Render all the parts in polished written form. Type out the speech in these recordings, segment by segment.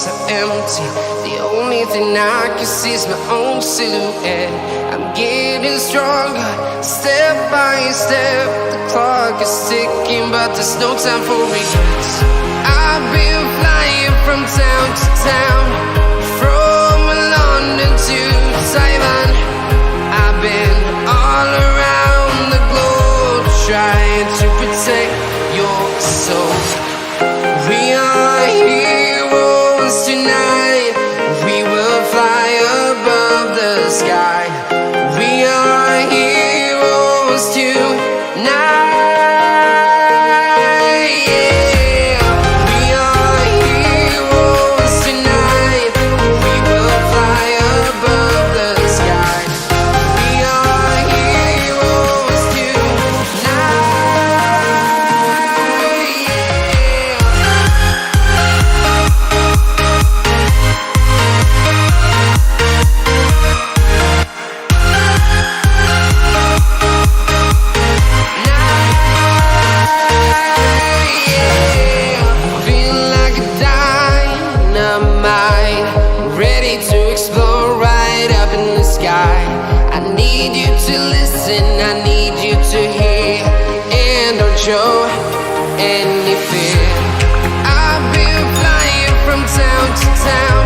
are empty. The only thing I can see is my own silhouette. I'm getting stronger, step by step. The clock is ticking, but there's no time for regrets. I've been flying from town to town, from London to Taiwan. I've been all around the globe, trying to protect your soul. We are heroes tonight. We will fly above the sky. We are heroes tonight. Yeah. We are heroes tonight. We will fly above the sky. We are heroes tonight. Ready to explore right up in the sky. I need you to listen, I need you to hear, and don't show any fear. I've been flying from town to town,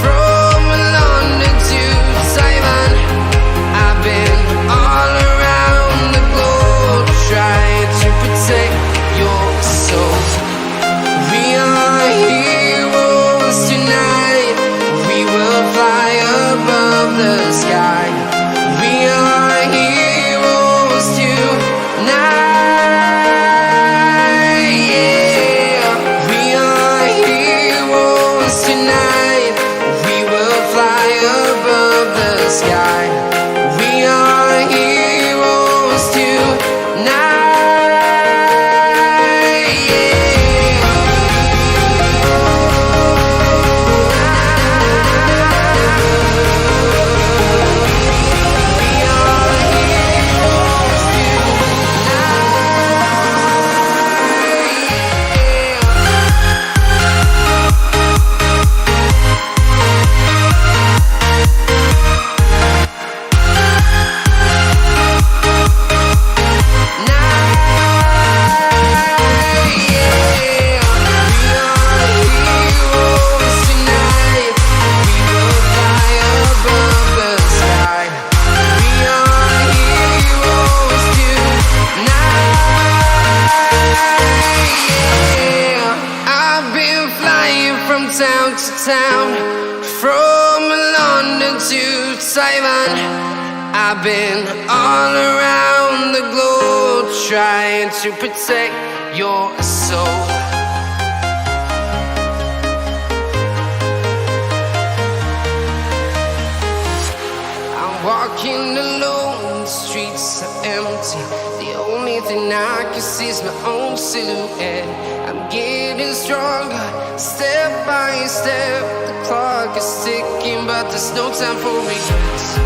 from London to Taiwan. I've been all around the globe, trying to protect your soul. We are heroes tonight. We will fly above the sky. We are heroes tonight. Yeah. We are heroes tonight. We will fly above the sky. We are heroes tonight. Town to town, from London to Taiwan. I've been all around the globe, trying to protect your soul. I'm walking alone, the streets are empty. The only thing I can see is my own silhouette. I'm getting stronger, step by step. The clock is ticking, but there's no time for regrets.